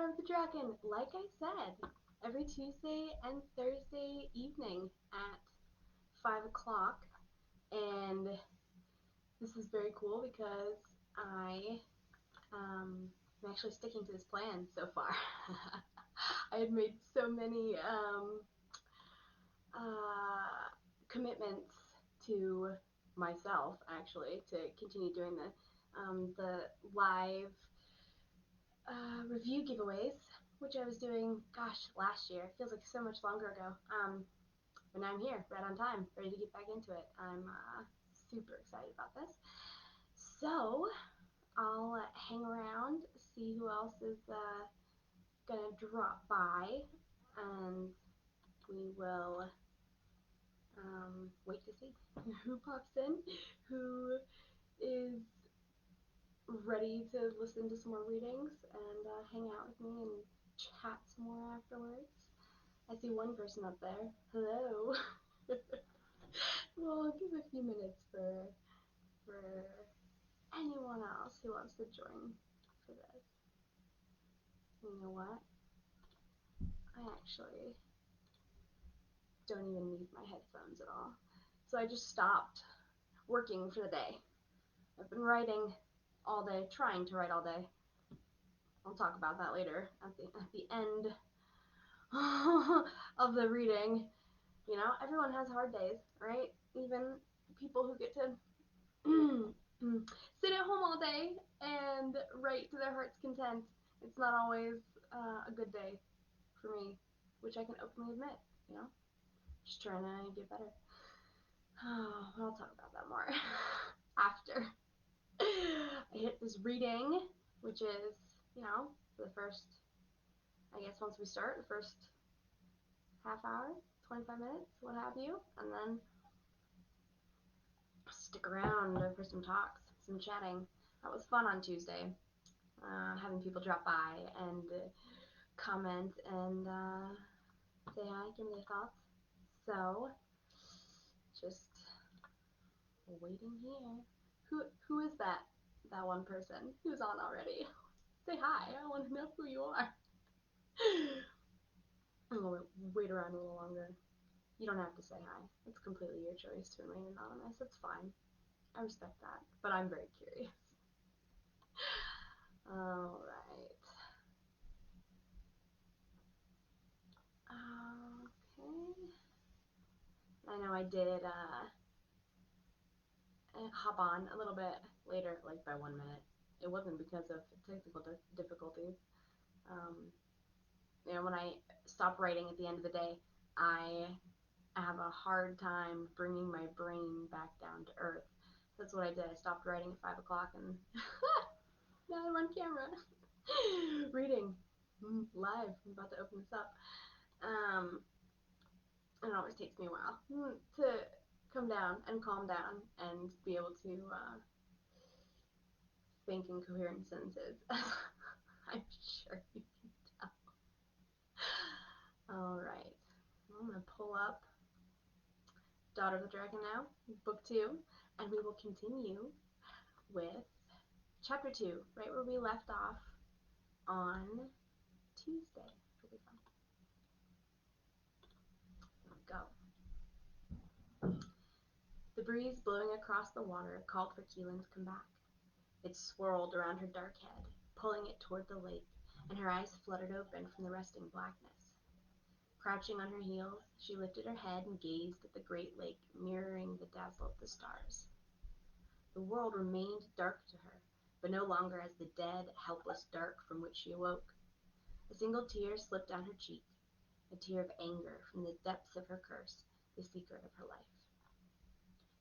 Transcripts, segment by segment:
Daughter of the Drackan. Like I said, every Tuesday and Thursday evening at 5 o'clock. And this is very cool because I'm actually sticking to this plan so far. I had made so many commitments to myself, actually, to continue doing the live review giveaways, which I was doing, gosh, last year. It feels like so much longer ago. But now I'm here, right on time, ready to get back into it. I'm super excited about this. So I'll hang around, see who else is gonna drop by, and we will wait to see who pops in, who is ready to listen to some more readings and hang out with me and chat some more afterwards. I see one person up there. Hello. Well, I'll give a few minutes for anyone else who wants to join for this. You know what? I actually don't even need my headphones at all. So I just stopped working for the day. I've been writing all day, trying to write all day. I'll talk about that later at the end of the reading. You know, everyone has hard days, right? Even people who get to sit at home all day and write to their heart's content. It's not always a good day for me, which I can openly admit, you know? Just trying to get better. Oh, I'll talk about that more after I hit this reading, which is, you know, for the first, I guess once we start, the first half hour, 25 minutes, what have you, and then stick around for some talks, some chatting. That was fun on Tuesday, having people drop by and comment and say hi, give me their thoughts. So, just waiting here. Who is that one person who's on already? Say hi. I want to know who you are. I'm gonna wait around a little longer. You don't have to say hi. It's completely your choice to remain anonymous. It's fine. I respect that, but I'm very curious. All right. Okay. I know I did hop on a little bit later, like by 1 minute. It wasn't because of technical difficulties. You know, when I stop writing at the end of the day, I have a hard time bringing my brain back down to earth. That's what I did. I stopped writing at 5 o'clock and now I'm on camera reading live. I'm about to open this up. And it always takes me a while to come down and calm down and be able to think in coherent sentences. I'm sure you can tell. All right. I'm going to pull up Daughter of the Drackan now, book 2, and we will continue with chapter 2, right where we left off on Tuesday. Here we go. The breeze blowing across the water called for Keelin to come back. It swirled around her dark head, pulling it toward the lake, and her eyes fluttered open from the resting blackness. Crouching on her heels, she lifted her head and gazed at the great lake mirroring the dazzle of the stars. The world remained dark to her, but no longer as the dead, helpless dark from which she awoke. A single tear slipped down her cheek, a tear of anger from the depths of her curse, the secret of her life.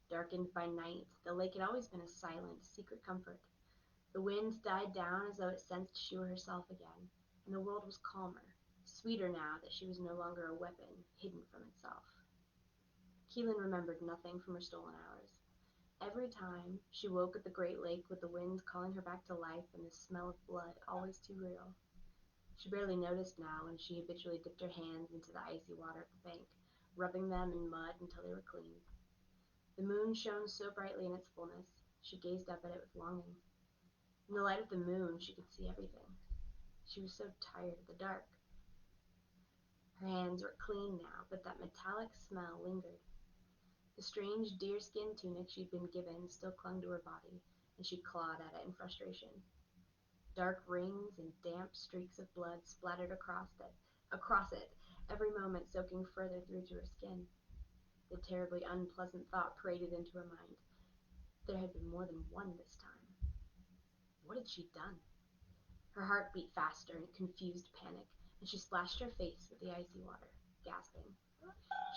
Darkened by night, the lake had always been a silent, secret comfort. The wind died down as though it sensed she were herself again, and the world was calmer, sweeter now that she was no longer a weapon hidden from itself. Keelin remembered nothing from her stolen hours. Every time she woke at the great lake with the wind calling her back to life and the smell of blood always too real. She barely noticed now when she habitually dipped her hands into the icy water at the bank, rubbing them in mud until they were clean. The moon shone so brightly in its fullness, she gazed up at it with longing. In the light of the moon, she could see everything. She was so tired of the dark. Her hands were clean now, but that metallic smell lingered. The strange deerskin tunic she'd been given still clung to her body, and she clawed at it in frustration. Dark rings and damp streaks of blood splattered across it, every moment soaking further through to her skin. The terribly unpleasant thought paraded into her mind. There had been more than one this time. What had she done? Her heart beat faster in confused panic, and she splashed her face with the icy water, gasping.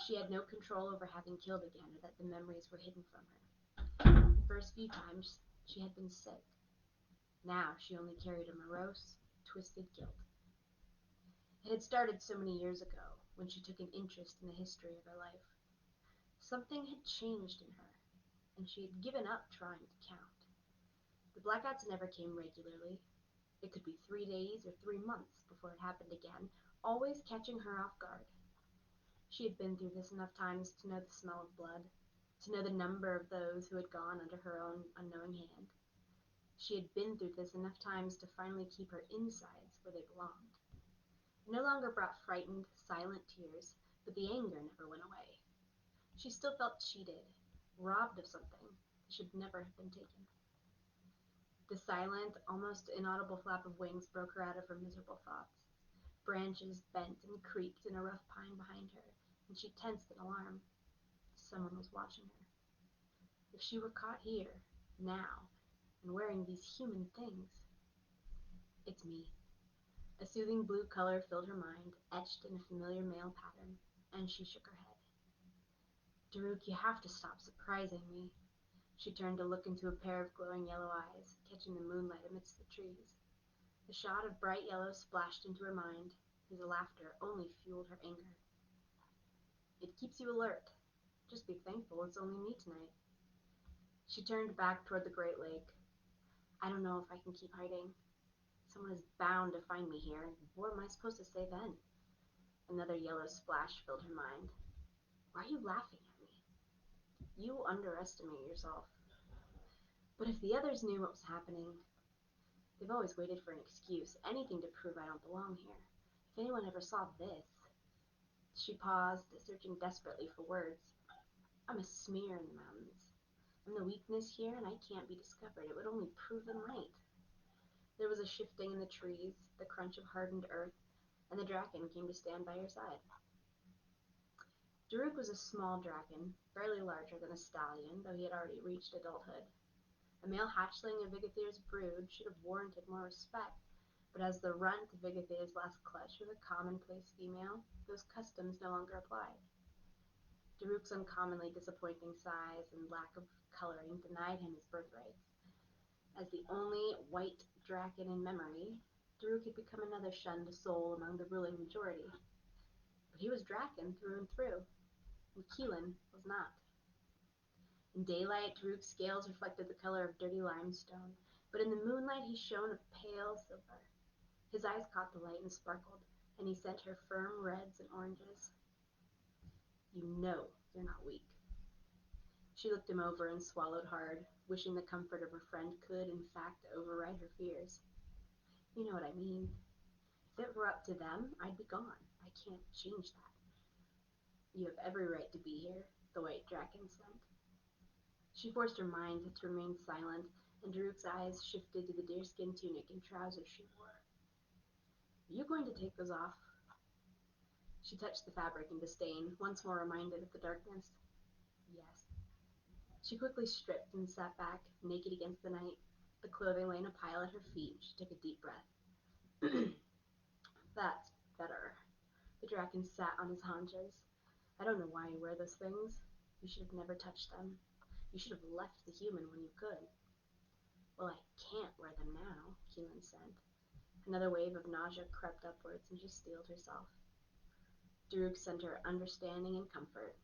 She had no control over having killed again, or that the memories were hidden from her. The first few times she had been sick. Now she only carried a morose, twisted guilt. It had started so many years ago, when she took an interest in the history of her life. Something had changed in her, and she had given up trying to count. The blackouts never came regularly. It could be 3 days or 3 months before it happened again, always catching her off guard. She had been through this enough times to know the smell of blood, to know the number of those who had gone under her own unknowing hand. She had been through this enough times to finally keep her insides where they belonged. It no longer brought frightened, silent tears, but the anger never went away. She still felt cheated, robbed of something that should never have been taken. The silent, almost inaudible flap of wings broke her out of her miserable thoughts. Branches bent and creaked in a rough pine behind her, and she tensed in alarm. Someone was watching her. If she were caught here, now, and wearing these human things. It's me. A soothing blue color filled her mind, etched in a familiar male pattern, and she shook her head. Daruk, you have to stop surprising me. She turned to look into a pair of glowing yellow eyes, catching the moonlight amidst the trees. The shot of bright yellow splashed into her mind. His laughter only fueled her anger. It keeps you alert. Just be thankful it's only me tonight. She turned back toward the Great Lake. I don't know if I can keep hiding. Someone is bound to find me here. What am I supposed to say then? Another yellow splash filled her mind. Why are you laughing at me? You underestimate yourself. But if the others knew what was happening, they've always waited for an excuse, anything to prove I don't belong here. If anyone ever saw this. She paused, searching desperately for words. I'm a smear in the mountains. I'm the weakness here, and I can't be discovered. It would only prove them right. There was a shifting in the trees, the crunch of hardened earth, and the Drackan came to stand by her side. Daruk was a small Drackan, barely larger than a stallion, though he had already reached adulthood. A male hatchling of Vigathir's brood should have warranted more respect, but as the runt of Vigathir's last clutch was a commonplace female, those customs no longer applied. Daruk's uncommonly disappointing size and lack of coloring denied him his birthright. As the only white Drackan in memory, Daruk had become another shunned soul among the ruling majority. But he was Drackan through and through, and Keelin was not. In daylight, Daruk's scales reflected the color of dirty limestone, but in the moonlight he shone a pale silver. His eyes caught the light and sparkled, and he sent her firm reds and oranges. You know you're not weak. She looked him over and swallowed hard, wishing the comfort of her friend could, in fact, override her fears. You know what I mean. If it were up to them, I'd be gone. I can't change that. You have every right to be here, the white Drackan said. She forced her mind to remain silent, and Daruk's eyes shifted to the deerskin tunic and trousers she wore. Are you going to take those off? She touched the fabric in disdain, once more reminded of the darkness. Yes. She quickly stripped and sat back, naked against the night. The clothing lay in a pile at her feet. She took a deep breath. That's better. The Drackan sat on his haunches. I don't know why you wear those things. You should have never touched them. You should have left the human when you could. Well, I can't wear them now, Keelin said. Another wave of nausea crept upwards, and she steeled herself. Daruk sent her understanding and comfort.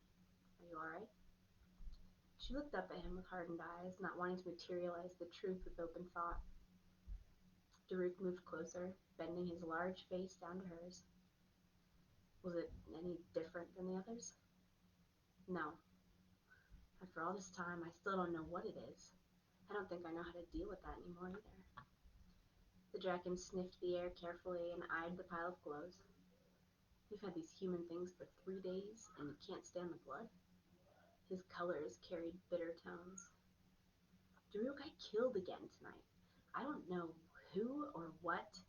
Are you all right? She looked up at him with hardened eyes, not wanting to materialize the truth with open thought. Daruk moved closer, bending his large face down to hers. Was it any different than the others? No. After all this time, I still don't know what it is. I don't think I know how to deal with that anymore either. The Drackan sniffed the air carefully and eyed the pile of clothes. You've had these human things for 3 days, and you can't stand the blood? His colors carried bitter tones. Daruk, I killed again tonight. I don't know who or what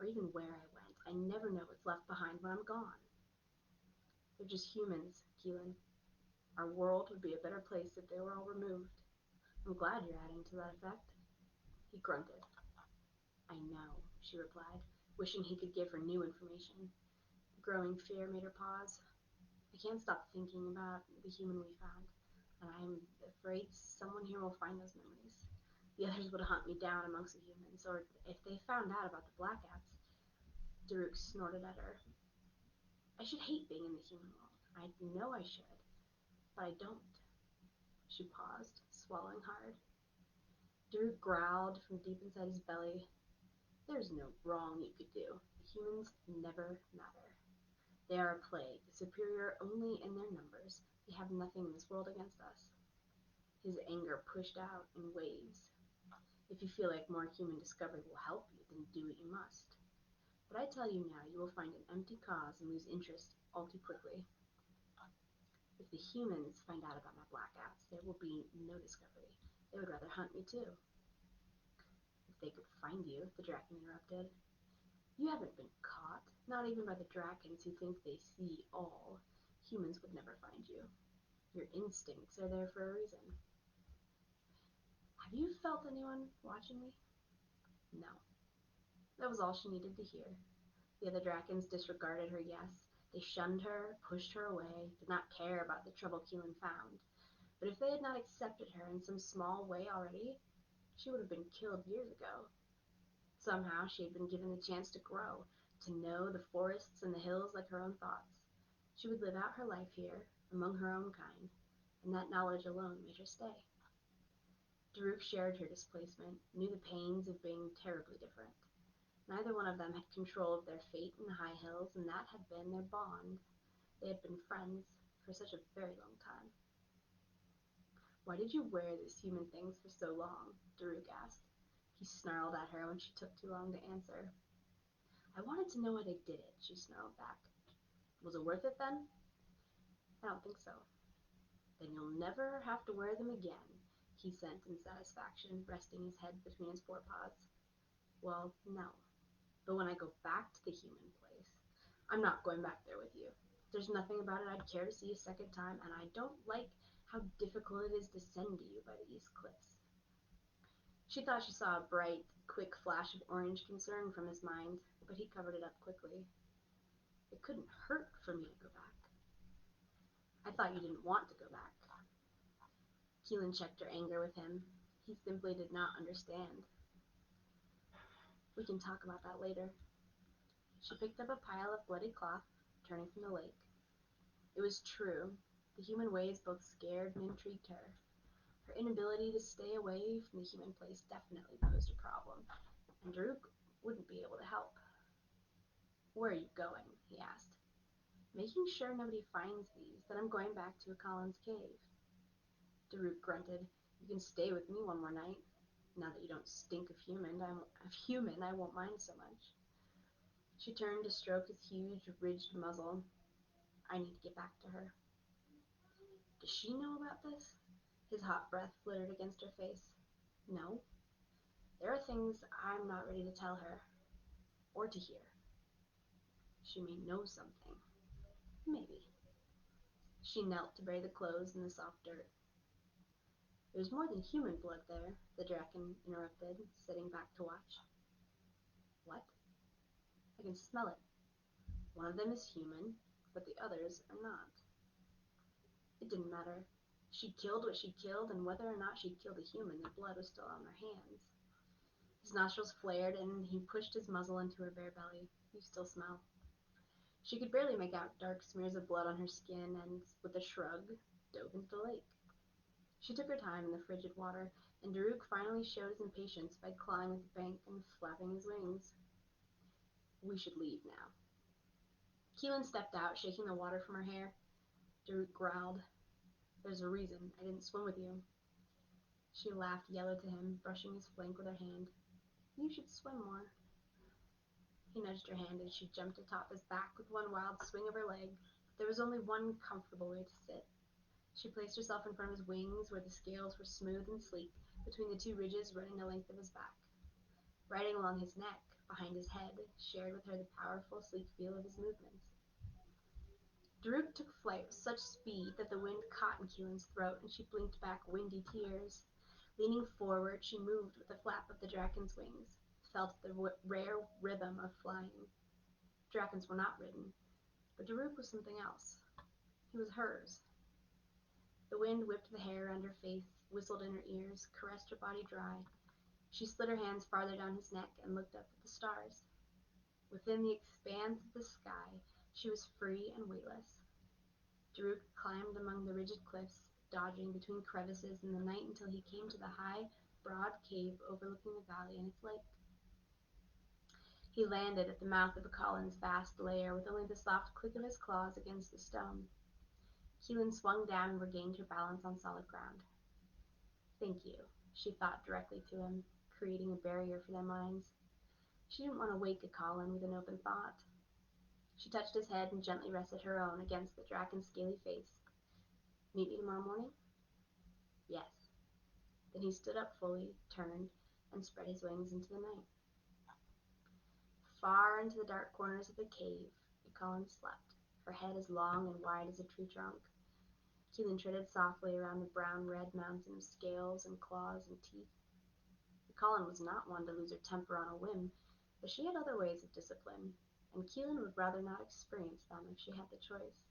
or even where I went. I never know what's left behind when I'm gone. They're just humans, Keelin. Our world would be a better place if they were all removed. I'm glad you're adding to that effect. He grunted. I know, she replied, wishing he could give her new information. Growing fear made her pause. I can't stop thinking about the human we found, and I'm afraid someone here will find those memories. The others would hunt me down amongst the humans, or if they found out about the Black Apps. Daruk snorted at her. I should hate being in the human world. I know I should, but I don't. She paused, swallowing hard. Daruk growled from deep inside his belly. There's no wrong you could do. Humans never matter. They are a plague, superior only in their numbers. They have nothing in this world against us. His anger pushed out in waves. If you feel like more human discovery will help you, then do what you must. But I tell you now, you will find an empty cause and lose interest all too quickly. If the humans find out about my black apps, there will be no discovery. They would rather hunt me too. If they could find you, the Drackan interrupted. You haven't been caught, not even by the Drakkans who think they see all. Humans would never find you. Your instincts are there for a reason. Have you felt anyone watching me? No. That was all she needed to hear. The other Drakkans disregarded her yes. They shunned her, pushed her away, did not care about the trouble Keelin found. But if they had not accepted her in some small way already, she would have been killed years ago. Somehow she had been given the chance to grow, to know the forests and the hills like her own thoughts. She would live out her life here, among her own kind, and that knowledge alone made her stay. Daruk shared her displacement, knew the pains of being terribly different. Neither one of them had control of their fate in the high hills, and that had been their bond. They had been friends for such a very long time. Why did you wear these human things for so long? Daruk asked. He snarled at her when she took too long to answer. I wanted to know why they did it, she snarled back. Was it worth it then? I don't think so. Then you'll never have to wear them again, he sent in satisfaction, resting his head between his forepaws. Well, no. But when I go back to the human place, I'm not going back there with you. There's nothing about it I'd care to see a second time, and I don't like how difficult it is to send to you by the east cliffs. She thought she saw a bright, quick flash of orange concern from his mind, but he covered it up quickly. It couldn't hurt for me to go back. I thought you didn't want to go back. Keelin checked her anger with him. He simply did not understand. We can talk about that later. She picked up a pile of bloody cloth, turning from the lake. It was true. The human ways both scared and intrigued her. Her inability to stay away from the human place definitely posed a problem, and Daruk wouldn't be able to help. Where are you going? He asked. Making sure nobody finds these, then I'm going back to Colin's cave. Daruk grunted. You can stay with me one more night. Now that you don't stink of human, I won't mind so much. She turned to stroke his huge, ridged muzzle. I need to get back to her. Does she know about this? His hot breath flittered against her face. No. There are things I'm not ready to tell her, or to hear. She may know something. Maybe. She knelt to bury the clothes in the soft dirt. There's more than human blood there, the Drackan interrupted, sitting back to watch. What? I can smell it. One of them is human, but the others are not. It didn't matter. She killed what she killed, and whether or not she'd killed a human, the blood was still on her hands. His nostrils flared, and he pushed his muzzle into her bare belly. You still smell. She could barely make out dark smears of blood on her skin, and, with a shrug, dove into the lake. She took her time in the frigid water, and Daruk finally showed his impatience by clawing at the bank and flapping his wings. We should leave now. Keelin stepped out, shaking the water from her hair. Daruk growled. There's a reason I didn't swim with you. She laughed yellow to him, brushing his flank with her hand. You should swim more. He nudged her hand as she jumped atop his back with one wild swing of her leg. There was only one comfortable way to sit. She placed herself in front of his wings, where the scales were smooth and sleek, between the two ridges running the length of his back. Riding along his neck, behind his head, shared with her the powerful, sleek feel of his movements. Daruk took flight with such speed that the wind caught in Keelin's throat, and she blinked back windy tears. Leaning forward, she moved with the flap of the Drackan's wings, felt the rare rhythm of flying. Drakkans were not ridden, but Daruk was something else. He was hers. The wind whipped the hair around her face, whistled in her ears, caressed her body dry. She slid her hands farther down his neck and looked up at the stars. Within the expanse of the sky, she was free and weightless. Daruk climbed among the rigid cliffs, dodging between crevices in the night until he came to the high, broad cave overlooking the valley and its lake. He landed at the mouth of Keelin's vast lair with only the soft click of his claws against the stone. Keelin swung down and regained her balance on solid ground. Thank you, she thought directly to him, creating a barrier for their minds. She didn't want to wake Keelin with an open thought. She touched his head and gently rested her own against the Drackan's scaly face. Meet me tomorrow morning? Yes. Then he stood up fully, turned, and spread his wings into the night. Far into the dark corners of the cave, Keelin slept, her head as long and wide as a tree trunk. Keelin treaded softly around the brown-red mountain of scales and claws and teeth. Keelin was not one to lose her temper on a whim, but she had other ways of discipline, and Keelin would rather not experience them if she had the choice.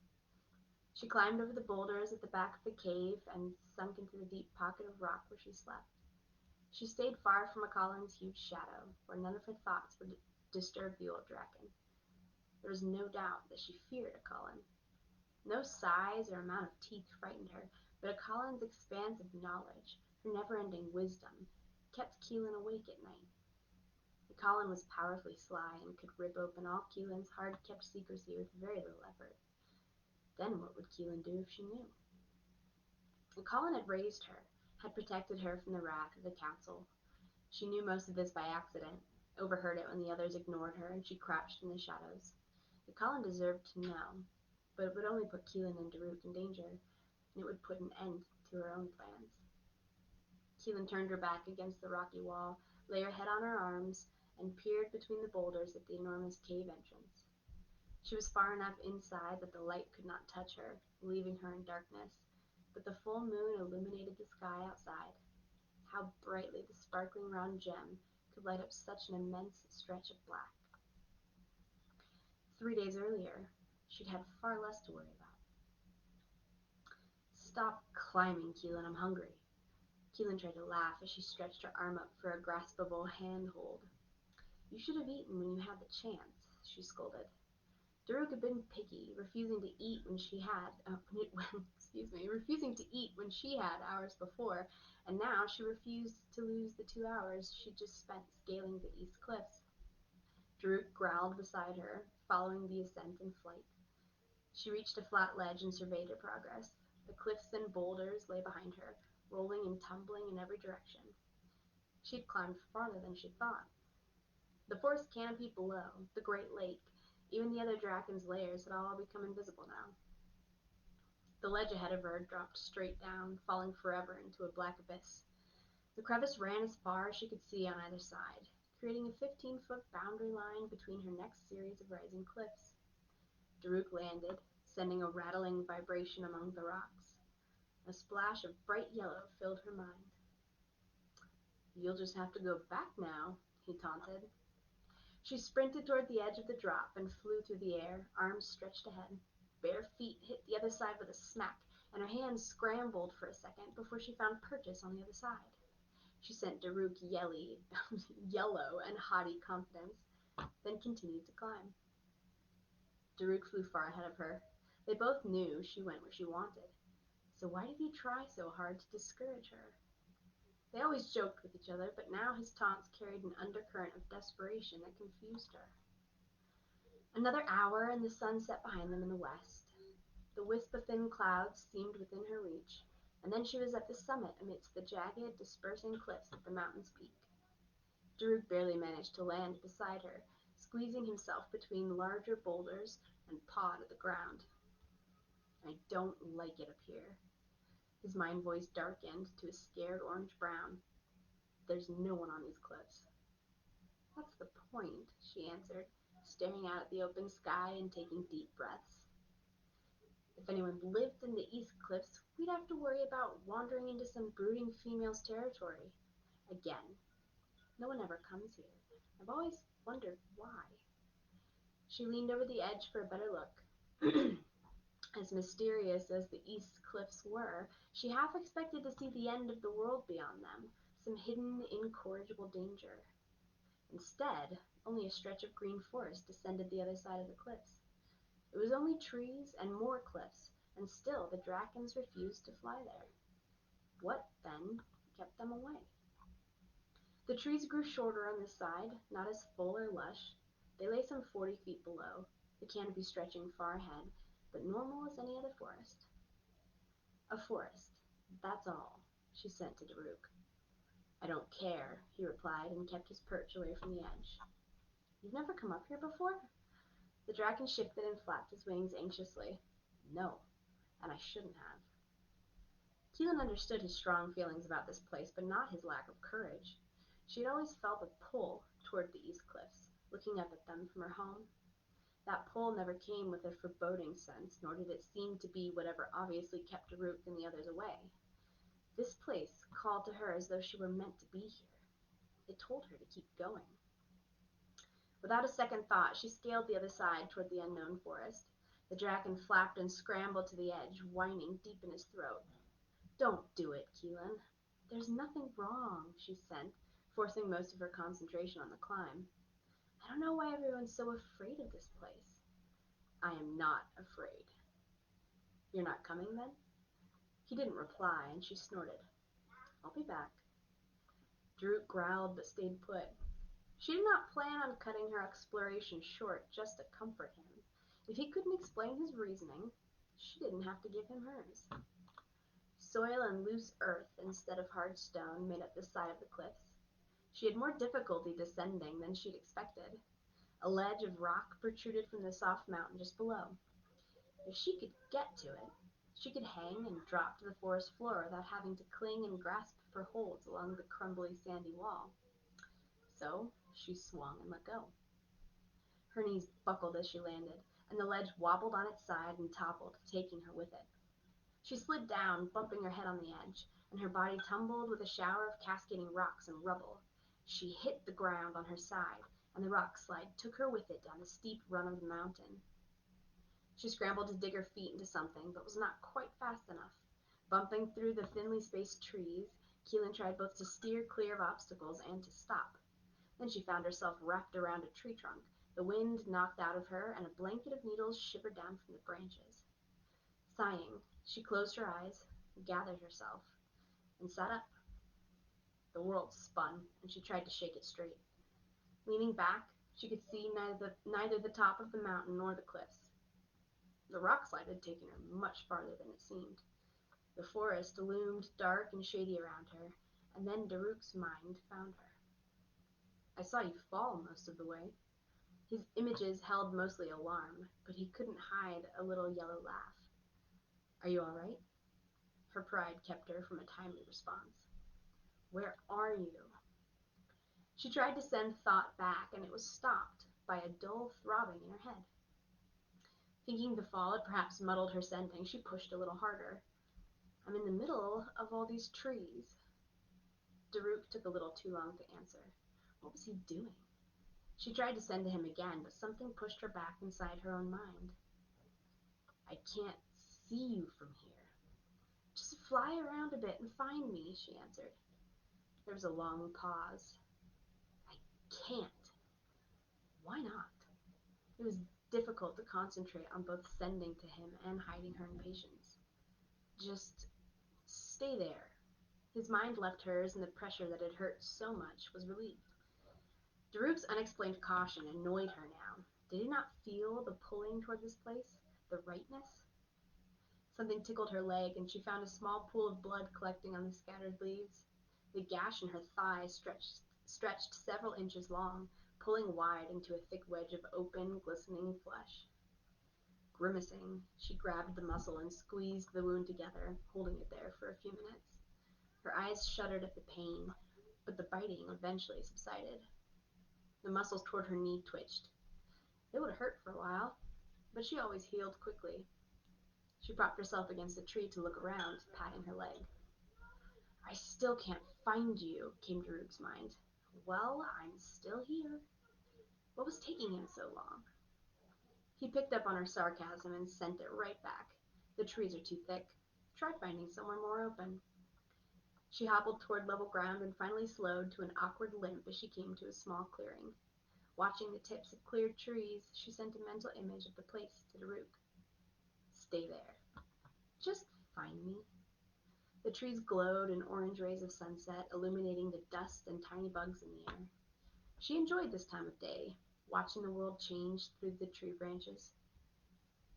She climbed over the boulders at the back of the cave and sunk into the deep pocket of rock where she slept. She stayed far from Keelin's huge shadow, where none of her thoughts would disturb the old Drackan. There was no doubt that she feared Keelin. No size or amount of teeth frightened her, but Keelin's expanse of knowledge, her never-ending wisdom, kept Keelin awake at night. Keelin was powerfully sly and could rip open all Keelin's hard-kept secrecy with very little effort. Then what would Keelin do if she knew? Keelin had raised her, had protected her from the wrath of the council. She knew most of this by accident, overheard it when the others ignored her, and she crouched in the shadows. Keelin deserved to know, but it would only put Keelin and Daruk in danger, and it would put an end to her own plans. Keelin turned her back against the rocky wall, lay her head on her arms, and peered between the boulders at the enormous cave entrance. She was far enough inside that the light could not touch her, leaving her in darkness, but the full moon illuminated the sky outside. How brightly the sparkling round gem could light up such an immense stretch of black. 3 days earlier, she'd had far less to worry about. Stop climbing, Keelin, I'm hungry. Keelin tried to laugh as she stretched her arm up for a graspable handhold. You should have eaten when you had the chance, she scolded. Daruk had been picky, refusing to eat when she had, refusing to eat when she had hours before, and now she refused to lose the 2 hours she'd just spent scaling the east cliffs. Daruk growled beside her, following the ascent in flight. She reached a flat ledge and surveyed her progress. The cliffs and boulders lay behind her, rolling and tumbling in every direction. She'd climbed farther than she'd thought. The forest canopy below, the great lake, even the other Drackan's lairs had all become invisible now. The ledge ahead of her dropped straight down, falling forever into a black abyss. The crevice ran as far as she could see on either side, creating a 15-foot boundary line between her next series of rising cliffs. Daruk landed, sending a rattling vibration among the rocks. A splash of bright yellow filled her mind. You'll just have to go back now, he taunted. She sprinted toward the edge of the drop and flew through the air, arms stretched ahead. Bare feet hit the other side with a smack, and her hands scrambled for a second before she found purchase on the other side. She sent Daruk yellow and haughty confidence, then continued to climb. Daruk flew far ahead of her. They both knew she went where she wanted, so why did he try so hard to discourage her? They always joked with each other, but now his taunts carried an undercurrent of desperation that confused her. Another hour and the sun set behind them in the west. The wisp of thin clouds seemed within her reach, and then she was at the summit amidst the jagged, dispersing cliffs at the mountain's peak. Daruk barely managed to land beside her, squeezing himself between larger boulders and pawed at the ground. I don't like it up here. His mind voice darkened to a scared orange-brown. There's no one on these cliffs. That's the point, she answered, staring out at the open sky and taking deep breaths. If anyone lived in the East Cliffs, we'd have to worry about wandering into some brooding female's territory. Again, no one ever comes here. I've always wondered why. She leaned over the edge for a better look. As mysterious as the East Cliffs were, she half expected to see the end of the world beyond them, some hidden, incorrigible danger. Instead, only a stretch of green forest descended the other side of the cliffs. It was only trees and more cliffs, and still the Drakkans refused to fly there. What, then, kept them away? The trees grew shorter on this side, not as full or lush. They lay some 40 feet below, the canopy stretching far ahead, but normal as any other forest. A forest, that's all, she sent to Daruk. I don't care, he replied, and kept his perch away from the edge. You've never come up here before? The Drackan shifted and flapped his wings anxiously. No, and I shouldn't have. Keelin understood his strong feelings about this place, but not his lack of courage. She had always felt a pull toward the East Cliffs, looking up at them from her home. That pull never came with a foreboding sense, nor did it seem to be whatever obviously kept Daruk and the others away. This place called to her as though she were meant to be here. It told her to keep going. Without a second thought, she scaled the other side toward the unknown forest. The Drackan flapped and scrambled to the edge, whining deep in his throat. Don't do it, Keelin. There's nothing wrong, she sent, forcing most of her concentration on the climb. I don't know why everyone's so afraid of this place. I am not afraid. You're not coming, then? He didn't reply, and she snorted. I'll be back. Daruk growled but stayed put. She did not plan on cutting her exploration short just to comfort him. If he couldn't explain his reasoning, she didn't have to give him hers. Soil and loose earth instead of hard stone made up the side of the cliffs. She had more difficulty descending than she'd expected. A ledge of rock protruded from the soft mountain just below. If she could get to it, she could hang and drop to the forest floor without having to cling and grasp for holds along the crumbly sandy wall. So she swung and let go. Her knees buckled as she landed, and the ledge wobbled on its side and toppled, taking her with it. She slid down, bumping her head on the edge, and her body tumbled with a shower of cascading rocks and rubble. She hit the ground on her side, and the rock slide took her with it down the steep run of the mountain. She scrambled to dig her feet into something, but was not quite fast enough. Bumping through the thinly spaced trees, Keelin tried both to steer clear of obstacles and to stop. Then she found herself wrapped around a tree trunk, the wind knocked out of her, and a blanket of needles shivered down from the branches. Sighing, she closed her eyes, gathered herself, and sat up. The world spun, and she tried to shake it straight. Leaning back, she could see neither the top of the mountain nor the cliffs. The rock slide had taken her much farther than it seemed. The forest loomed dark and shady around her, and then Daruk's mind found her. I saw you fall most of the way. His images held mostly alarm, but he couldn't hide a little yellow laugh. Are you all right? Her pride kept her from a timely response. Where are you? She tried to send thought back, and it was stopped by a dull throbbing in her head. Thinking the fall had perhaps muddled her sending, she pushed a little harder. I'm in the middle of all these trees. Daruk took a little too long to answer. What was he doing? She tried to send to him again, but something pushed her back inside her own mind. I can't see you from here. Just fly around a bit and find me, she answered. There was a long pause. I can't. Why not? It was difficult to concentrate on both sending to him and hiding her impatience. Just stay there. His mind left hers, and the pressure that had hurt so much was relieved. Daruk's unexplained caution annoyed her now. Did he not feel the pulling toward this place? The rightness? Something tickled her leg, and she found a small pool of blood collecting on the scattered leaves. The gash in her thigh stretched stretched several inches long, pulling wide into a thick wedge of open, glistening flesh. Grimacing, she grabbed the muscle and squeezed the wound together, holding it there for a few minutes. Her eyes shuddered at the pain, but the biting eventually subsided. The muscles toward her knee twitched. It would hurt for a while, but she always healed quickly. She propped herself against a tree to look around, patting her leg. I still can't find you, came to Rook's mind. Well, I'm still here. What was taking him so long? He picked up on her sarcasm and sent it right back. The trees are too thick. Try finding somewhere more open. She hobbled toward level ground and finally slowed to an awkward limp as she came to a small clearing. Watching the tips of cleared trees, she sent a mental image of the place to Daruk. Stay there. Just find me. The trees glowed in orange rays of sunset, illuminating the dust and tiny bugs in the air. She enjoyed this time of day, watching the world change through the tree branches.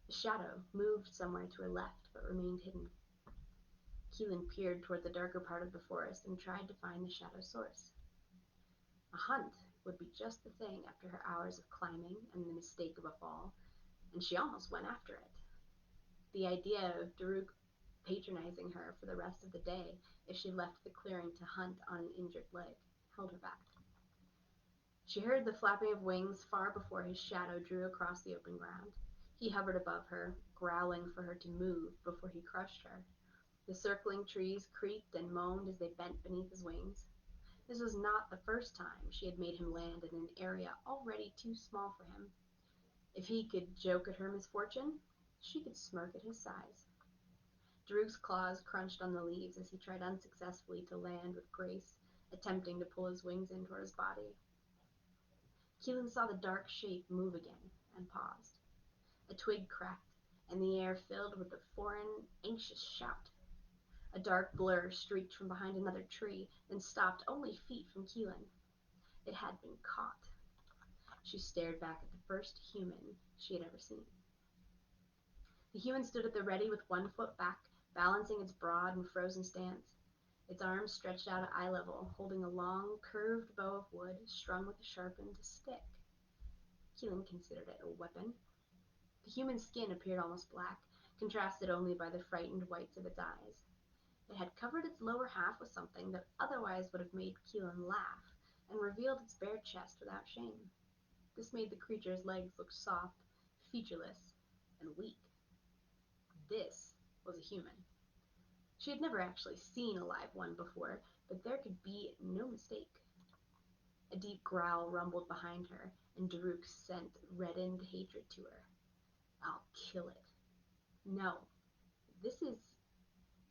A shadow moved somewhere to her left, but remained hidden. Keelin peered toward the darker part of the forest and tried to find the shadow's source. A hunt would be just the thing after her hours of climbing and the mistake of a fall, and she almost went after it. The idea of Daruk patronizing her for the rest of the day if she left the clearing to hunt on an injured leg held her back. She heard the flapping of wings far before his shadow drew across the open ground. He hovered above her, growling for her to move before he crushed her. The circling trees creaked and moaned as they bent beneath his wings. This was not the first time she had made him land in an area already too small for him. If he could joke at her misfortune, she could smirk at his size. Daruk's claws crunched on the leaves as he tried unsuccessfully to land with grace, attempting to pull his wings in toward his body. Keelin saw the dark shape move again and paused. A twig cracked, and the air filled with a foreign, anxious shout. A dark blur streaked from behind another tree, then stopped only feet from Keelin. It had been caught. She stared back at the first human she had ever seen. The human stood at the ready with one foot back, balancing its broad and frozen stance. Its arms stretched out at eye level, holding a long, curved bow of wood strung with a sharpened stick. Keelin considered it a weapon. The human's skin appeared almost black, contrasted only by the frightened whites of its eyes. It had covered its lower half with something that otherwise would have made Keelin laugh, and revealed its bare chest without shame. This made the creature's legs look soft, featureless, and weak. This was a human. She had never actually seen a live one before, but there could be no mistake. A deep growl rumbled behind her, and Daruk sent reddened hatred to her. I'll kill it. No, this is...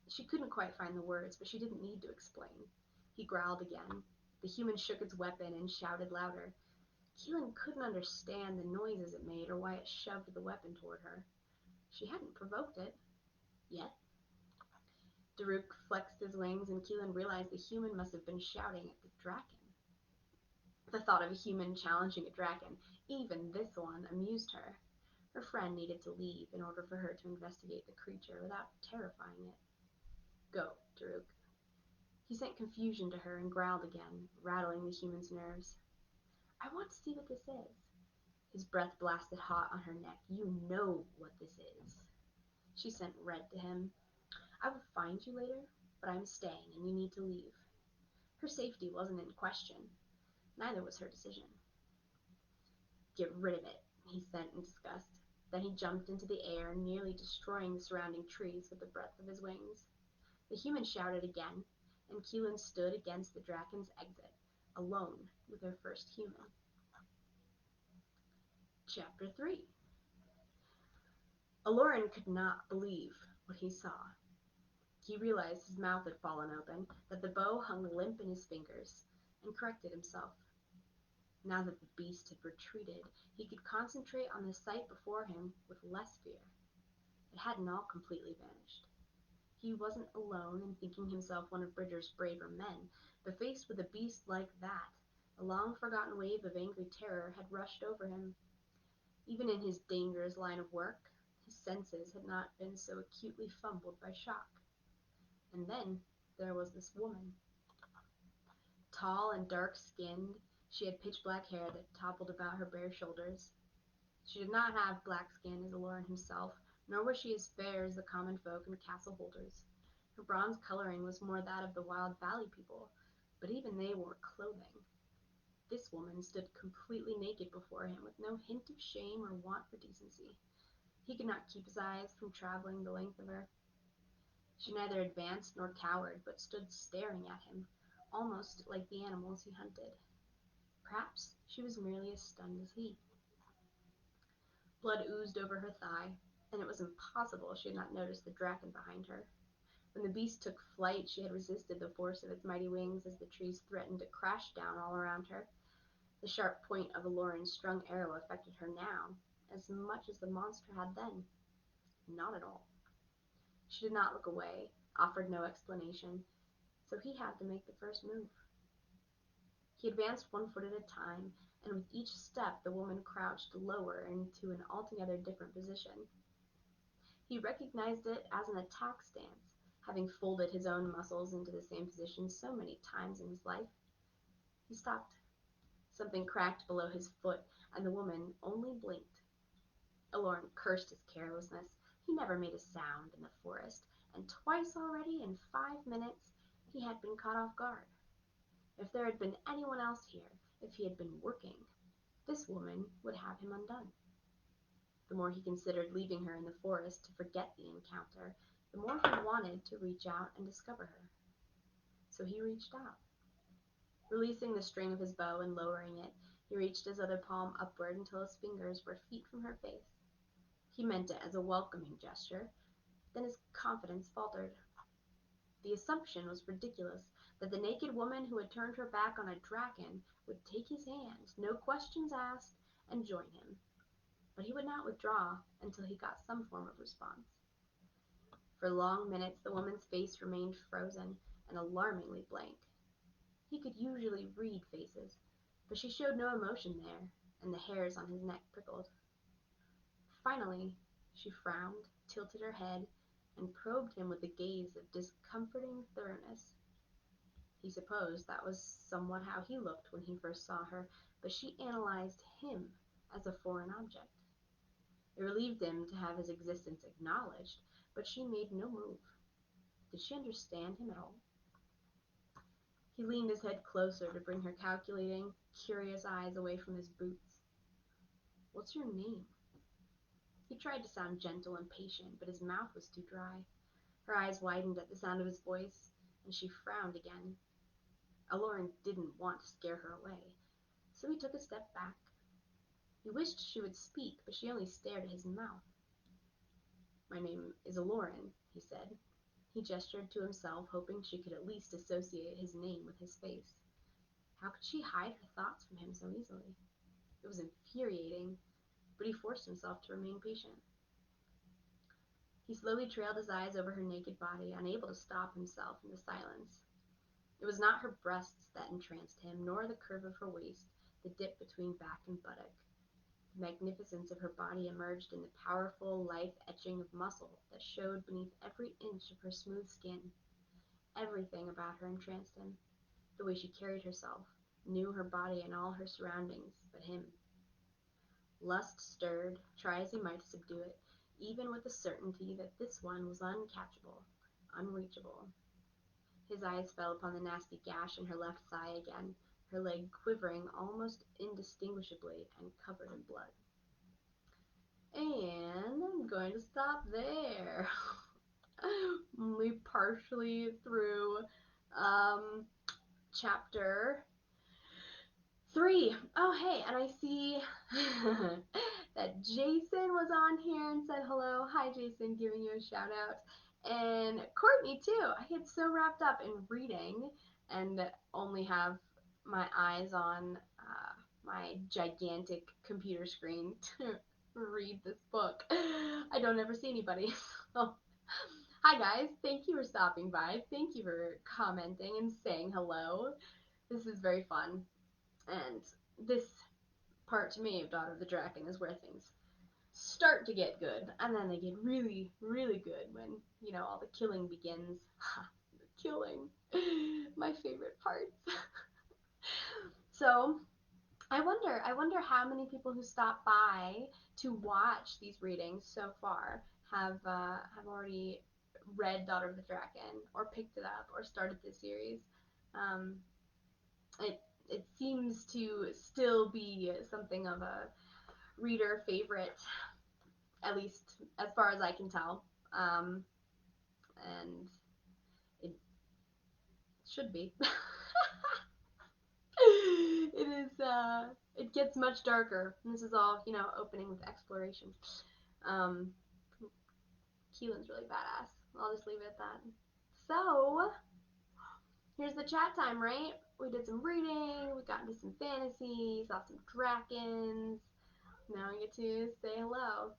She couldn't quite find the words, but she didn't need to explain. He growled again. The human shook its weapon and shouted louder. Keelin couldn't understand the noises it made or why it shoved the weapon toward her. She hadn't provoked it. Yet. Daruk flexed his wings, and Keelin realized the human must have been shouting at the Drackan. The thought of a human challenging a Drackan, even this one, amused her. Her friend needed to leave in order for her to investigate the creature without terrifying it. Go, Daruk. He sent confusion to her and growled again, rattling the human's nerves. I want to see what this is. His breath blasted hot on her neck. You know what this is. She sent red to him. I will find you later, but I'm staying and you need to leave. Her safety wasn't in question. Neither was her decision. Get rid of it, he sent in disgust. Then he jumped into the air, nearly destroying the surrounding trees with the breadth of his wings. The human shouted again, and Keelin stood against the Drackan's exit, alone with her first human. Chapter 3. Aloran could not believe what he saw. He realized his mouth had fallen open, that the bow hung limp in his fingers, and corrected himself. Now that the beast had retreated, he could concentrate on the sight before him with less fear. It hadn't all completely vanished. He wasn't alone in thinking himself one of Bridger's braver men, but faced with a beast like that, a long-forgotten wave of angry terror had rushed over him. Even in his dangerous line of work, his senses had not been so acutely fumbled by shock. And then there was this woman. Tall and dark-skinned, she had pitch-black hair that toppled about her bare shoulders. She did not have black skin as Aloran himself, nor was she as fair as the common folk and castle holders. Her bronze coloring was more that of the wild valley people, but even they wore clothing. This woman stood completely naked before him, with no hint of shame or want for decency. He could not keep his eyes from traveling the length of her. She neither advanced nor cowered, but stood staring at him, almost like the animals he hunted. Perhaps she was merely as stunned as he. Blood oozed over her thigh, and it was impossible she had not noticed the Drackan behind her. When the beast took flight, she had resisted the force of its mighty wings as the trees threatened to crash down all around her. The sharp point of Aloran's strung arrow affected her now as much as the monster had then. Not at all. She did not look away, offered no explanation, so he had to make the first move. He advanced 1 foot at a time, and with each step the woman crouched lower into an altogether different position. He recognized it as an attack stance, having folded his own muscles into the same position so many times in his life. He stopped. Something cracked below his foot, and the woman only blinked. Aloran cursed his carelessness. He never made a sound in the forest, and twice already in 5 minutes he had been caught off guard. If there had been anyone else here, if he had been working, this woman would have him undone. The more he considered leaving her in the forest to forget the encounter, the more he wanted to reach out and discover her. So he reached out. Releasing the string of his bow and lowering it, he reached his other palm upward until his fingers were feet from her face. He meant it as a welcoming gesture, then his confidence faltered. The assumption was ridiculous that the naked woman who had turned her back on a Drackan would take his hand, no questions asked, and join him. But he would not withdraw until he got some form of response. For long minutes the woman's face remained frozen and alarmingly blank. He could usually read faces, but she showed no emotion there, and the hairs on his neck prickled. Finally, she frowned, tilted her head, and probed him with a gaze of discomforting thoroughness. He supposed that was somewhat how he looked when he first saw her, but she analyzed him as a foreign object. It relieved him to have his existence acknowledged, but she made no move. Did she understand him at all? He leaned his head closer to bring her calculating, curious eyes away from his boots. "What's your name?" He tried to sound gentle and patient, but his mouth was too dry. Her eyes widened at the sound of his voice, and she frowned again. Aloran didn't want to scare her away, so he took a step back. He wished she would speak, but she only stared at his mouth. "My name is Aloran," he said. He gestured to himself, hoping she could at least associate his name with his face. How could she hide her thoughts from him so easily? It was infuriating, but he forced himself to remain patient. He slowly trailed his eyes over her naked body, unable to stop himself in the silence. It was not her breasts that entranced him, nor the curve of her waist, the dip between back and buttock. The magnificence of her body emerged in the powerful, lithe etching of muscle that showed beneath every inch of her smooth skin. Everything about her entranced him. The way she carried herself, knew her body and all her surroundings, but him. Lust stirred, try as he might to subdue it, even with the certainty that this one was uncatchable, unreachable. His eyes fell upon the nasty gash in her left thigh again, her leg quivering almost indistinguishably and covered in blood. And I'm going to stop there. Only partially through chapter 3. Oh, hey, and I see that Jason was on here and said hello. Hi, Jason, giving you a shout out. And Courtney, too. I get so wrapped up in reading and only have my eyes on my gigantic computer screen to read this book. I don't ever see anybody. So, hi, guys. Thank you for stopping by. Thank you for commenting and saying hello. This is very fun. And this part to me of Daughter of the Drackan is where things start to get good, and then they get really, really good when, all the killing begins. The killing. My favorite parts. So I wonder how many people who stop by to watch these readings so far have already read Daughter of the Drackan or picked it up or started this series. Um, it seems to still be something of a reader favorite, at least as far as I can tell. And it should be. It is. It gets much darker. And this is all opening with exploration. Um, Keelin's really badass. I'll just leave it at that. So here's the chat time, right? We did some reading. We got into some fantasy. Saw some Drackans. Now we get to say hello.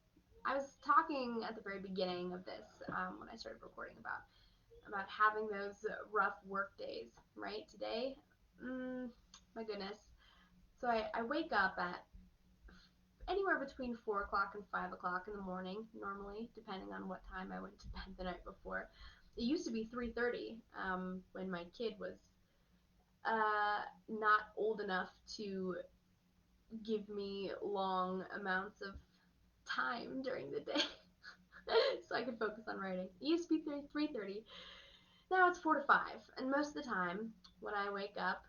I was talking at the very beginning of this when I started recording about having those rough work days, right? Today, my goodness. So I wake up at anywhere between 4 o'clock and 5 o'clock in the morning, normally, depending on what time I went to bed the night before. It used to be 3:30 when my kid was not old enough to give me long amounts of time during the day. So I could focus on writing. It used to be 3:30. Now it's 4 to 5. And most of the time, when I wake up,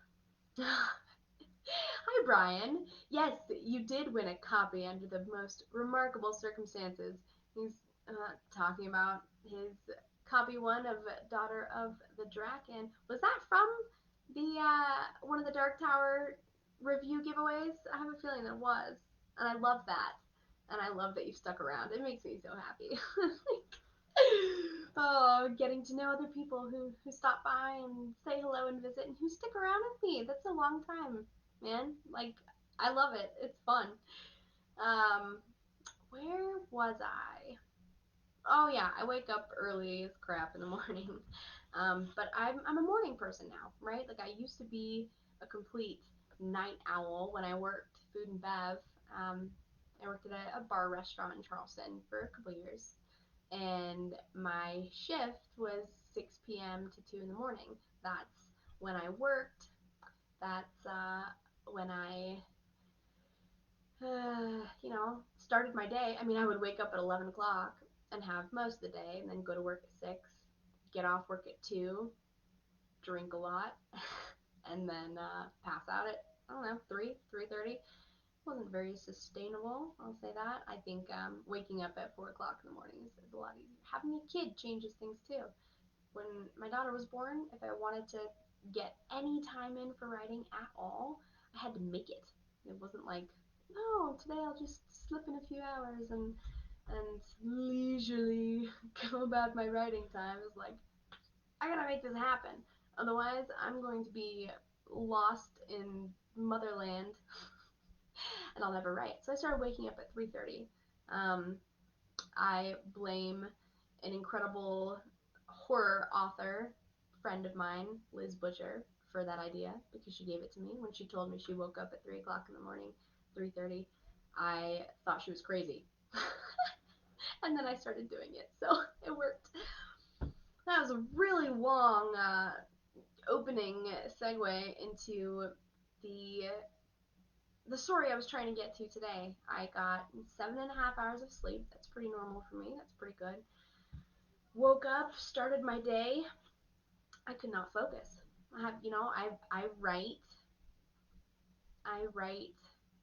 hi, Brian. Yes, you did win a copy under the most remarkable circumstances. He's talking about his copy one of Daughter of the Drackan. Was that from the one of the Dark Tower review giveaways? I have a feeling it was, and I love that. And I love that you stuck around. It makes me so happy. Oh, getting to know other people who stop by and say hello and visit and who stick around with me. That's a long time, man. Like, I love it. It's fun. Um, where was I? Oh yeah, I wake up early as crap in the morning. But I'm a morning person now, right? Like I used to be a complete night owl when I worked food and bev. Um, I worked at a bar restaurant in Charleston for a couple years, and my shift was 6 p.m. to 2 in the morning. That's when I worked. That's when I, started my day. I mean, I would wake up at 11 o'clock and have most of the day, and then go to work at 6, get off work at 2, drink a lot, and then pass out at, I don't know, 3, 3:30. Wasn't very sustainable, I'll say that. I think waking up at 4 o'clock in the morning is a lot easier. Having a kid changes things too. When my daughter was born, if I wanted to get any time in for writing at all, I had to make it. It wasn't like, no, today I'll just slip in a few hours and leisurely go about my writing time. It was like, I gotta make this happen. Otherwise, I'm going to be lost in motherland and I'll never write. So I started waking up at 3:30. Um, I blame an incredible horror author friend of mine, Liz Butcher, for that idea because she gave it to me when she told me she woke up at 3 o'clock in the morning, 3:30. I thought she was crazy. And then I started doing it, so it worked. That was a really long opening segue into the the story I was trying to get to today. I got 7.5 hours of sleep. That's pretty normal for me. That's pretty good. Woke up, started my day. I could not focus. I write. I write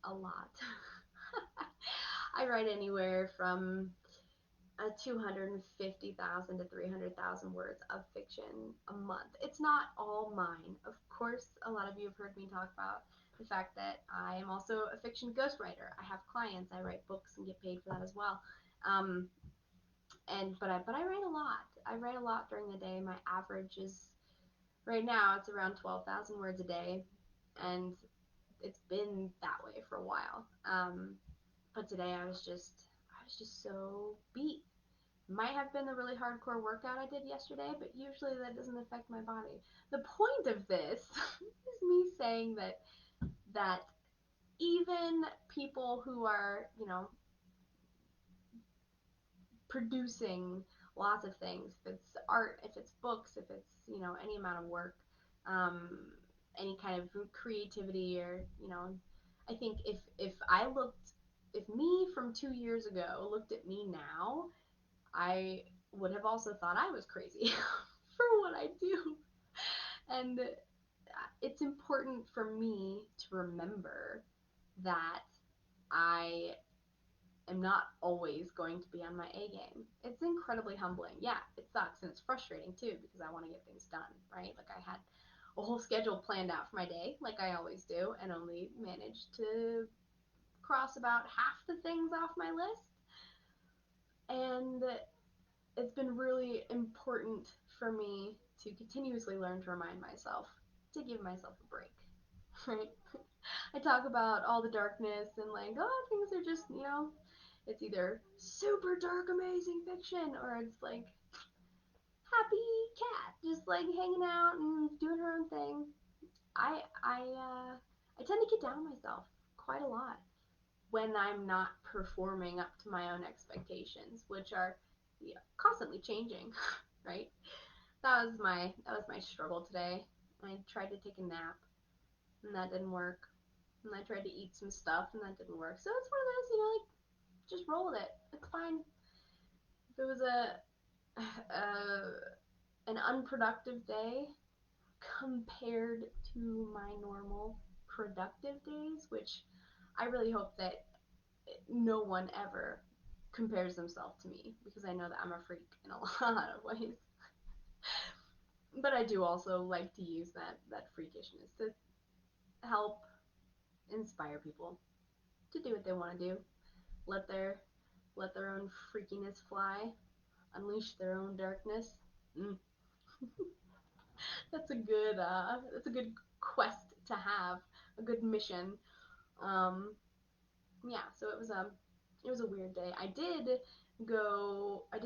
a lot. I write anywhere from 250,000 to 300,000 words of fiction a month. It's not all mine. Of course, a lot of you have heard me talk about the fact that I am also a fiction ghostwriter. I have clients. I write books and get paid for that as well. Um, but I write a lot. I write a lot during the day. My average is right now it's around 12,000 words a day, and it's been that way for a while. But today I was just so beat. Might have been a really hardcore workout I did yesterday, but usually that doesn't affect my body. The point of this is me saying that even people who are, producing lots of things, if it's art, if it's books, if it's, any amount of work, um, any kind of creativity, or I think if me from 2 years ago looked at me now, I would have also thought I was crazy for what I do. And it's important for me to remember that I am not always going to be on my A game. It's incredibly humbling. Yeah, it sucks and it's frustrating too, because I want to get things done, right? Like, I had a whole schedule planned out for my day, like I always do, and only managed to cross about half the things off my list. And it's been really important for me to continuously learn to remind myself to give myself a break, right? I talk about all the darkness and like, oh, things are just, it's either super dark, amazing fiction, or it's like happy cat just like hanging out and doing her own thing. I tend to get down on myself quite a lot when I'm not performing up to my own expectations, which are constantly changing, right? That was my struggle today. I tried to take a nap, and that didn't work. And I tried to eat some stuff, and that didn't work. So it's one of those, like, just roll with it. It's fine. If it was an unproductive day compared to my normal productive days, which I really hope that no one ever compares themselves to me, because I know that I'm a freak in a lot of ways. But I do also like to use that freakishness to help inspire people to do what they want to do. Let their own freakiness fly, unleash their own darkness. Mm. That's a good quest to have, a good mission. Yeah, so it was a weird day. I did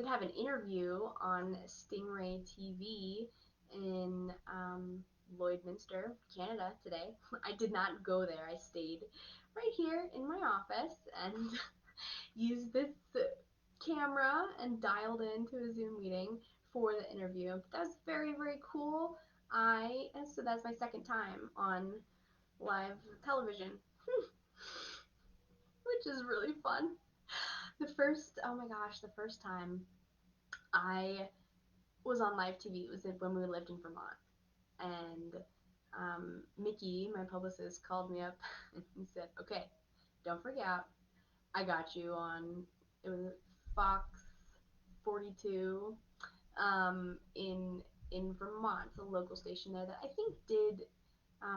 have an interview on Stingray TV in Lloydminster, Canada today. I did not go there. I stayed right here in my office and used this camera and dialed into a Zoom meeting for the interview. That was very, very cool. So that's my second time on live television, which is really fun. Oh my gosh, the first time I was on live TV was when we lived in Vermont. And Mickey, my publicist, called me up and he said, okay, don't freak out. I got you on, it was Fox 42 in Vermont, a local station there that I think did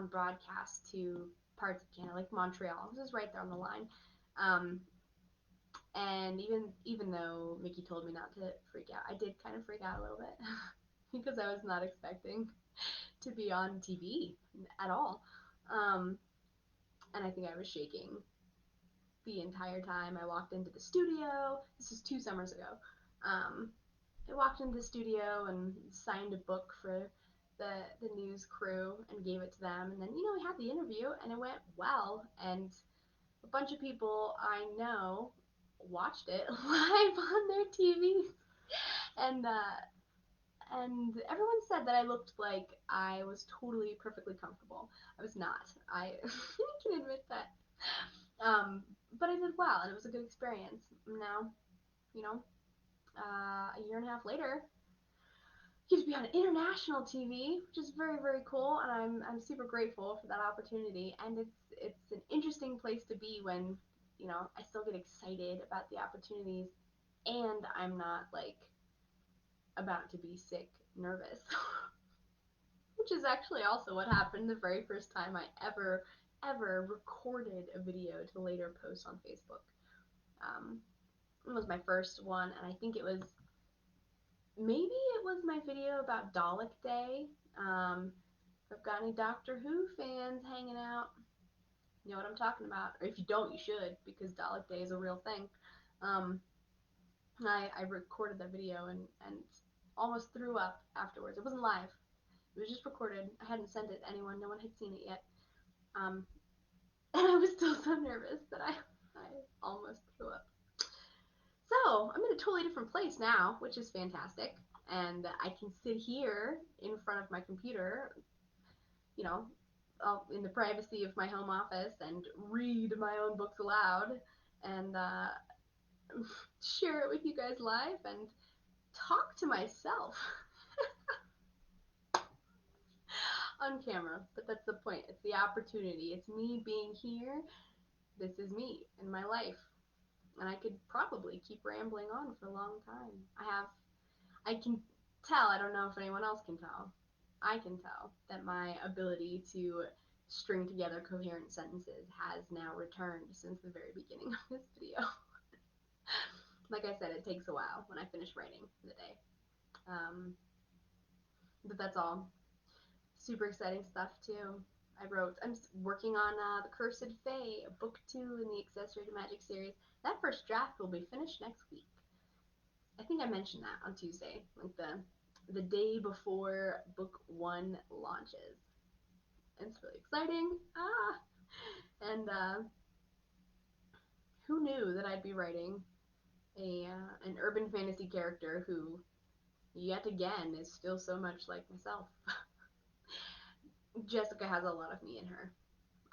broadcast to parts of Canada, like Montreal. This is right there on the line. And even though Mickey told me not to freak out, I did kind of freak out a little bit because I was not expecting to be on TV at all. And I think I was shaking the entire time. I walked into the studio. This was 2 summers ago. I walked into the studio and signed a book for the news crew and gave it to them. And then, we had the interview and it went well. And a bunch of people I know watched it live on their TVs. And everyone said that I looked like I was totally perfectly comfortable. I was not. I can admit that. But I did well, and it was a good experience. Now, a year and a half later, get to be on international TV, which is very, very cool, and I'm super grateful for that opportunity. And it's an interesting place to be when, I still get excited about the opportunities, and I'm not like about to be sick, nervous. Which is actually also what happened the very first time I ever recorded a video to later post on Facebook. It was my first one, and I think maybe it was my video about Dalek Day. If I've got any Doctor Who fans hanging out, you know what I'm talking about. Or if you don't, you should, because Dalek Day is a real thing. I recorded that video and almost threw up afterwards. It wasn't live. It was just recorded. I hadn't sent it to anyone. No one had seen it yet. And I was still so nervous that I almost threw up. So I'm in a totally different place now, which is fantastic. And I can sit here in front of my computer, you know, in the privacy of my home office and read my own books aloud and share it with you guys live and talk to myself on camera. But that's the point. It's the opportunity. It's me being here. This is me in my life. And I could probably keep rambling on for a long time. I can tell, I don't know if anyone else can tell, I can tell that my ability to string together coherent sentences has now returned since the very beginning of this video. Like I said, it takes a while when I finish writing for the day. But that's all. Super exciting stuff too. I'm working on The Cursed Fae, book 2 in the Accessory to Magic series. That first draft will be finished next week. I think I mentioned that on Tuesday, like the day before book 1 launches. It's really exciting. And who knew that I'd be writing an urban fantasy character who, yet again, is still so much like myself. Jessica has a lot of me in her.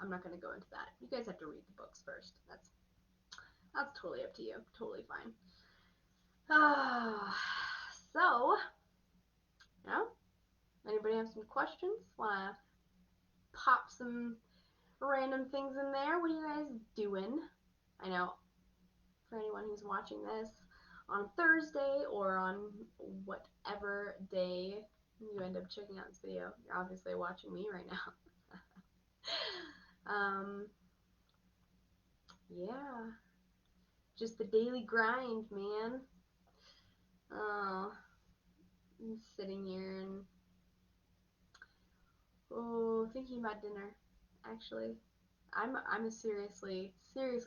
I'm not going to go into that. You guys have to read the books first. That's totally up to you. Totally fine. So, you know, anybody have some questions? Want to pop some random things in there? What are you guys doing? I know for anyone who's watching this on Thursday or on whatever day you end up checking out this video, you're obviously watching me right now. Yeah, just the daily grind, man. Oh, I'm sitting here and thinking about dinner. Actually, I'm a seriously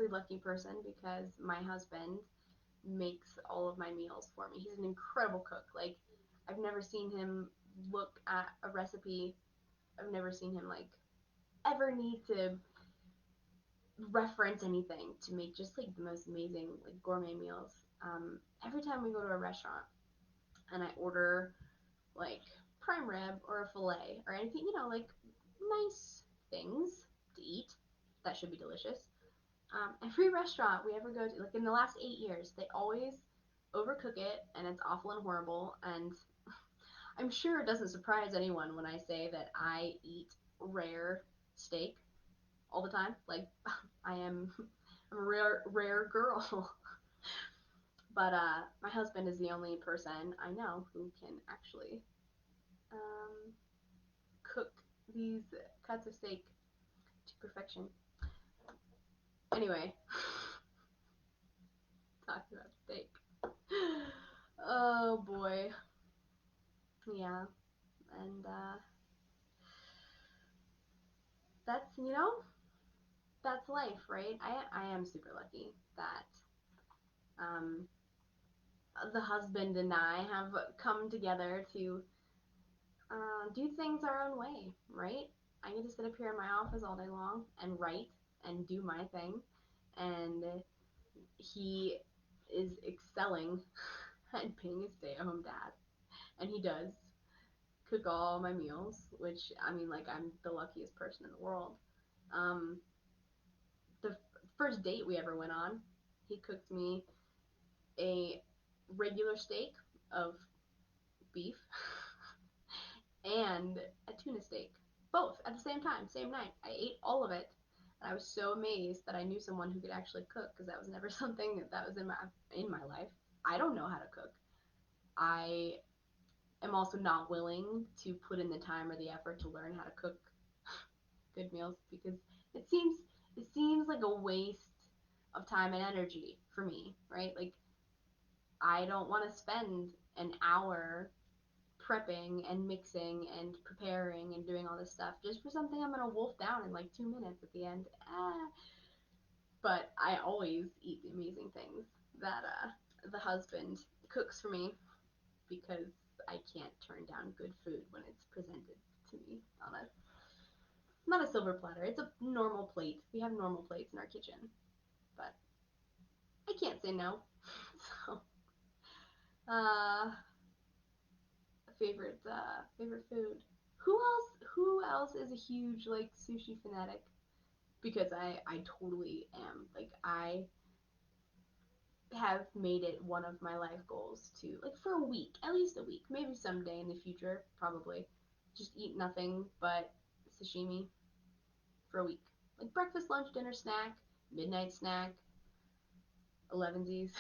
lucky person because my husband makes all of my meals for me. He's an incredible cook. Like, I've never seen him look at a recipe. I've never seen him like ever need to reference anything to make just like the most amazing like gourmet meals. Every time we go to a restaurant and I order like prime rib or a fillet or anything, like nice things to eat that should be delicious. Every restaurant we ever go to, like in the last 8 years, they always overcook it and it's awful and horrible. And I'm sure it doesn't surprise anyone when I say that I eat rare steak all the time. Like I'm a rare girl. But my husband is the only person I know who can actually cook these cuts of steak to perfection. Anyway, talking about steak. Oh boy. Yeah. And that's, that's life, right? I am super lucky that um, the husband and I have come together to do things our own way, right? I get to sit up here in my office all day long and write and do my thing. And he is excelling at being a stay-at-home dad. And he does cook all my meals, which, I mean, like, I'm the luckiest person in the world. The first date we ever went on, he cooked me a regular steak of beef and a tuna steak, both at the same time, same night. I ate all of it, and I was so amazed that I knew someone who could actually cook, because that was never something that was in my life. I don't know how to cook. I am also not willing to put in the time or the effort to learn how to cook good meals because it seems like a waste of time and energy for me, right? Like, I don't want to spend an hour prepping and mixing and preparing and doing all this stuff just for something I'm gonna wolf down in like 2 minutes at the end. But I always eat the amazing things that the husband cooks for me because I can't turn down good food when it's presented to me on a not a silver platter. It's a normal plate. We have normal plates in our kitchen, but I can't say no. So, uh, favorite food. Who else is a huge like sushi fanatic? Because I totally am. Like I have made it one of my life goals to like for a week, at least a week, maybe someday in the future, probably just eat nothing but sashimi for a week. Like breakfast, lunch, dinner, snack, midnight snack, 11sies.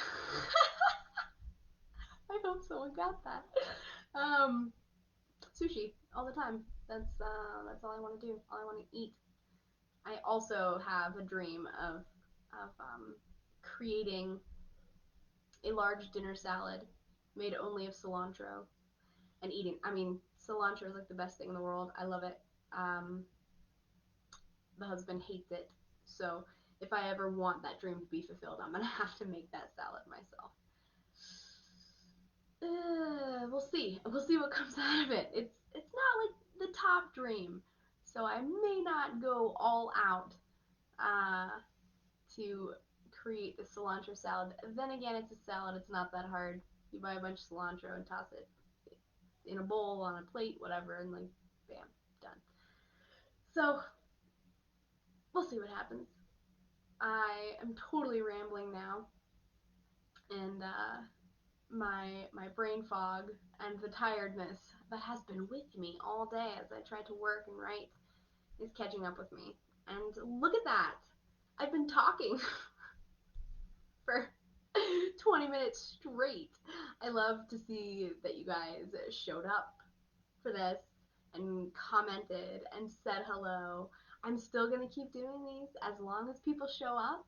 I hope someone got that. Um, Sushi all the time. That's all I want to do. All I want to eat. I also have a dream of creating a large dinner salad made only of cilantro and eating. I mean, cilantro is like the best thing in the world. I love it. Um, the husband hates it, so if I ever want that dream to be fulfilled, I'm gonna have to make that salad myself. We'll see. We'll see what comes out of it. It's not like the top dream, so I may not go all out uh, to create the cilantro salad. Then again, it's a salad. It's not that hard. You buy a bunch of cilantro and toss it in a bowl, on a plate, whatever, and like, bam, done. So we'll see what happens. I am totally rambling now, and my brain fog and the tiredness that has been with me all day as I try to work and write is catching up with me. And look at that! I've been talking for 20 minutes straight. I love to see that you guys showed up for this and commented and said hello. I'm still going to keep doing these as long as people show up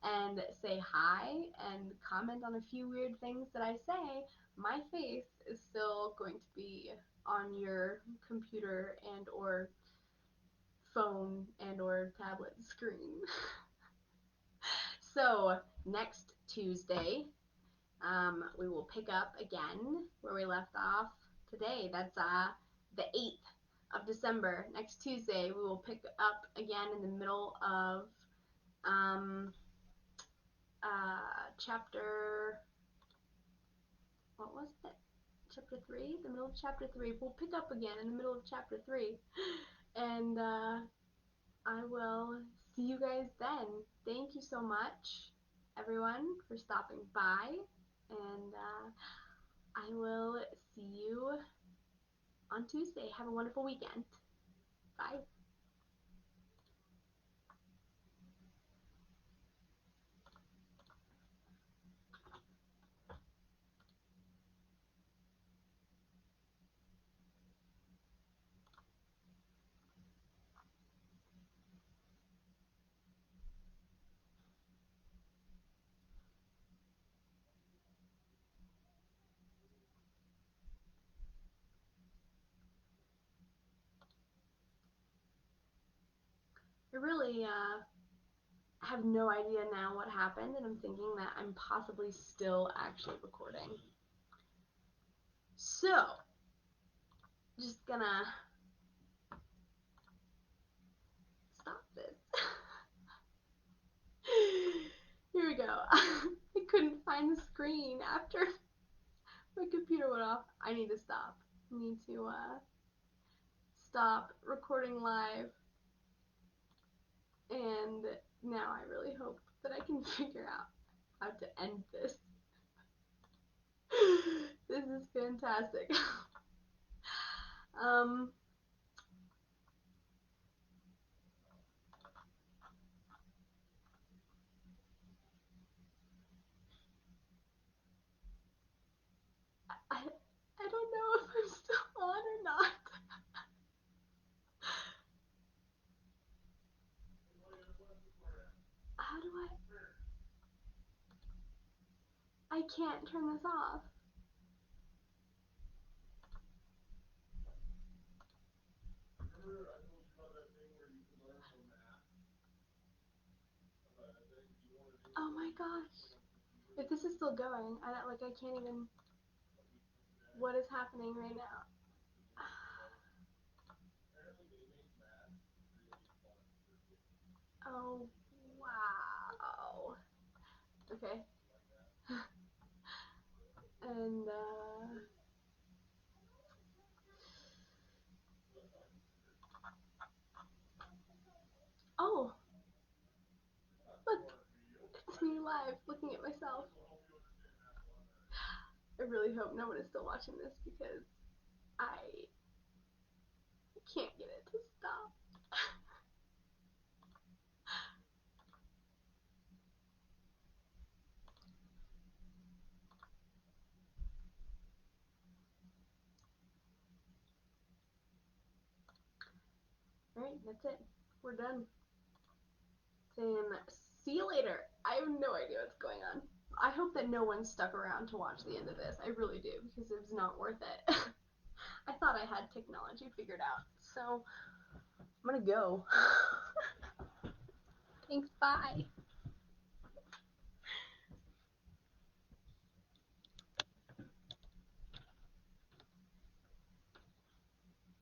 and say hi and comment on a few weird things that I say. My face is still going to be on your computer and or phone and or tablet screen. So next Tuesday, we will pick up again where we left off today. That's the 8th of December. Next Tuesday, we will pick up again in the middle of um, chapter. What was it? Chapter 3? The middle of chapter 3. We'll pick up again in the middle of chapter 3. And I will see you guys then. Thank you so much, everyone, for stopping by. And I will see you on Tuesday. Have a wonderful weekend. Bye. I really have no idea now what happened, and I'm thinking that I'm possibly still actually recording. So, just gonna stop this. Here we go. I couldn't find the screen after my computer went off. I need to stop. I need to stop recording live. And now I really hope that I can figure out how to end this. This is fantastic. um, I don't know if I'm still on or not. How do I can't turn this off. Oh my gosh. If this is still going, I can't even. What is happening right now? Oh, wow. Okay. And Oh, look, it's me live looking at myself. I really hope no one is still watching this because I can't get it to stop. Alright, that's it. We're done. Saying see you later. I have no idea what's going on. I hope that no one stuck around to watch the end of this. I really do, because it was not worth it. I thought I had technology figured out. So I'm gonna go. Thanks, bye.